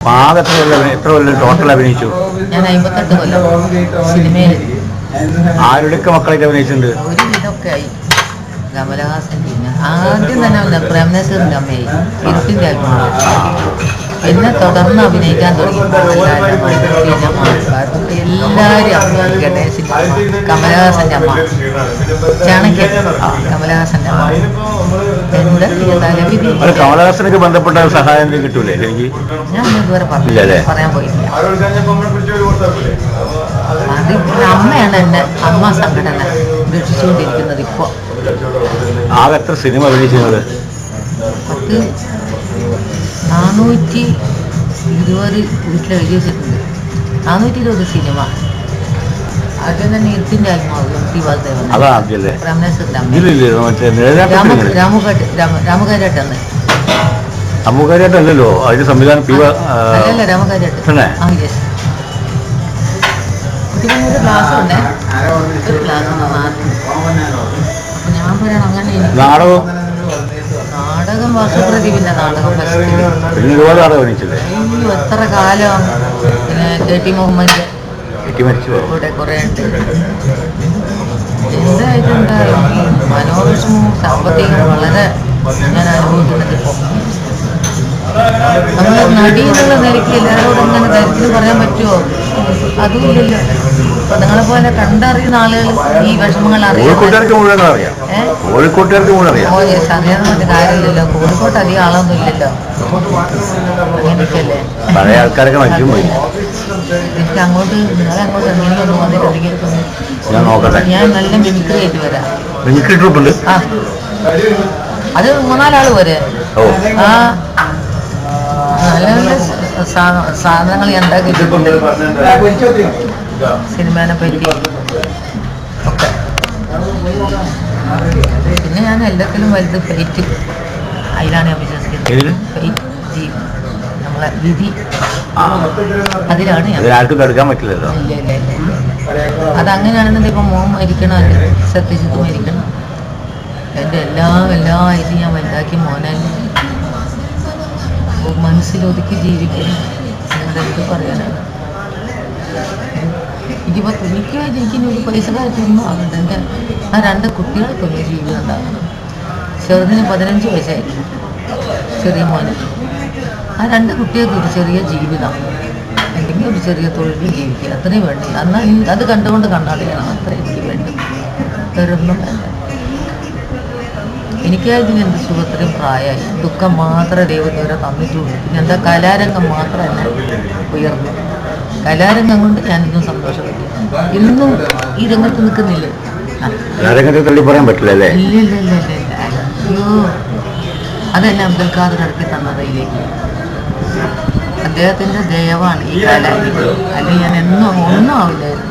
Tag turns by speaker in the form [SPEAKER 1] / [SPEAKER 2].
[SPEAKER 1] എത്ര കൊല്ലം ടോട്ടൽ അഭിനയിച്ചു?
[SPEAKER 2] ഞാൻ 58 കൊല്ലം സിനിമയിൽ.
[SPEAKER 1] ആരുടെയൊക്കെ മക്കളായിട്ട് അഭിനയിച്ചിട്ടുണ്ട്?
[SPEAKER 2] ഒരു വിധമൊക്കെ ആയി. കമലഹാസൻ, പിന്നെ ആദ്യം തന്നെ പ്രേംനസീറിൻ്റെ അമ്മയായി, ഇരുട്ടിൻ്റെ അഭിനയം. പിന്നെ തുടർന്ന് അഭിനയിക്കാൻ തുടങ്ങി. എല്ലാവരും ഗണേശൻ, കമലഹാസൻ്റെ അമ്മ, ചാണക്യൻ, കമലഹാസൻ്റെ അമ്മ.
[SPEAKER 1] കമലഹാസനൊക്കെ ബന്ധപ്പെട്ട സഹായം കിട്ടൂലേ? എനിക്ക്
[SPEAKER 2] ഞാൻ ഇതുവരെ പറയാൻ പോയില്ല. അത് അമ്മയാണ് എന്നെ അമ്മ സംഘടന രക്ഷിച്ചുകൊണ്ടിരിക്കുന്നത്. ഇപ്പോൾ
[SPEAKER 1] ആകെ എത്ര സിനിമ അഭിനയിച്ചത്?
[SPEAKER 2] 420 വീട്ടിൽ എഴുതി വെച്ചിട്ടുണ്ട്. 420 സിനിമ. ആദ്യം തന്നെ ഇരുട്ടിൻ്റെ ആത്മാവ്, ടി വാസുദേവൻ, പ്രേംനസീറിൻ്റെ അമ്മ, രാമുകാരേട്ടന്ന്.
[SPEAKER 1] രാമുകാരേട്ടല്ലോ അതിന്റെ സംവിധാനം?
[SPEAKER 2] അല്ലല്ല, രാമുകാരേട്ടൻ. ഒരു ക്ലാസ് ഉണ്ട്, ഒരു ക്ലാസ്. ഞാൻ പറയണം അങ്ങനെ. നാടകം വാസുപ്രദീപിന്റെ നാടകം എത്ര കാലം. പിന്നെ KT മുഹമ്മദ് കൂടെ കുറേ ഉണ്ട്. എന്തായിട്ടുണ്ടായും ഈ മനോവിഷമവും സാമ്പത്തികവും വളരെ ഞാൻ അനുഭവിക്കുന്നത്. ഇപ്പോൾ നമ്മൾ നടി എന്നുള്ള നിലയ്ക്ക് എല്ലാവരോടും ഇങ്ങനെ ധരിച്ചിന് പറയാൻ പറ്റുമോ? അതുമില്ലല്ലോ. അപ്പൊ നിങ്ങളെ പോലെ കണ്ടറിയുന്ന ആളുകൾ ഈ വിഷമങ്ങൾ അറിയാം. ഓ യെസ്, അറിയാൻ പറഞ്ഞ കാര്യമില്ലല്ലോ. കോഴിക്കോട്ട് അധികം ആളൊന്നും ഇല്ലല്ലോ. അങ്ങനെയൊക്കെയല്ലേ
[SPEAKER 1] പഴയ ആൾക്കാരൊക്കെ.
[SPEAKER 2] എനിക്ക് അങ്ങോട്ട് നിങ്ങളെ അങ്ങോട്ട് എന്തെങ്കിലും വന്നിട്ടുണ്ടെങ്കിൽ ഞാൻ നല്ല മിമിക്രി ആയിട്ട് വരാം.
[SPEAKER 1] മിമിക്രി ട്രൂപ്പ് ഉണ്ട്.
[SPEAKER 2] ആ, അത് 3-4 ആള് വരെ. ആ, നല്ല നല്ല സാധനങ്ങൾ ഞാൻ ഉണ്ടാക്കിയിട്ടുണ്ട് സിനിമേനെ പറ്റി ഒക്കെ. പിന്നെ ഞാൻ എല്ലാത്തിലും വലുത് ഫെയ്റ്റ്, അതിലാണ് ഞാൻ വിശ്വസിക്കുന്നത്. ഫെയ്റ്റ്, നമ്മളെ വിധി, അതിലാണ് ഞാൻ.
[SPEAKER 1] പറ്റില്ലല്ലോ.
[SPEAKER 2] ഇല്ല ഇല്ല ഇല്ല, അതങ്ങനെയാണെന്നുണ്ടെങ്കിൽ ഇപ്പം മോൻ മരിക്കണം, അല്ലെ സത്യജിത്ത് മരിക്കണം. എൻ്റെ എല്ലാ ഇത് ഞാൻ വലുതാക്കി മോനെ മനസ്സിലൊതുക്കി ജീവിക്കണം. എന്തെടുത്ത് പറയാനാണ്. എനിക്കിപ്പോൾ എനിക്ക് ഒരു പൈസക്കാരത്തൊന്നും ആകണ്ട. എൻ്റെ ആ 2 കുട്ടികൾക്കൊന്നും ജീവിതം ഉണ്ടാകണം. ചെറുതിന് 15 വയസ്സായിരുന്നു, ചെറിയ മോന്. ആ 2 കുട്ടികൾക്ക് ഒരു ചെറിയ ജീവിതം, എന്തെങ്കിലും ഒരു ചെറിയ തൊഴിൽ ജീവിക്കുക, അത്രയും വേണ്ടി. എന്നാൽ അത് കണ്ടുകൊണ്ട് കണ്ടാളിയാണ് അത്ര എനിക്ക് വേണ്ടി. വേറൊന്നും വേണ്ട. എനിക്കായതിന് എന്ത് സുഖത്തിനും പ്രായമായി. ദുഃഖം മാത്രമേ ദൈവം ഇതുവരെ തന്നിട്ടുള്ളൂ. പിന്നെ എന്താ, കലാരംഗം മാത്രം എന്നെ ഉയർന്നു. കലാരംഗം കൊണ്ട് ഞാനിന്നും സന്തോഷപ്പെട്ടു. ഇന്നും ഈ രംഗത്ത് നിൽക്കുന്നില്ല.
[SPEAKER 1] പറയാൻ പറ്റില്ല.
[SPEAKER 2] ഇല്ല ഇല്ല ഇല്ല ഇല്ല ഇല്ല. അയ്യോ, അതെന്നെ അബ്ദുൽ ഖാദർ ഇറക്കി തന്നതിലേക്ക്. അദ്ദേഹത്തിൻ്റെ ദയവാണ് ഈ കാലാവധി. അല്ലെങ്കിൽ ഞാൻ ഒന്നും ആവില്ലായിരുന്നു.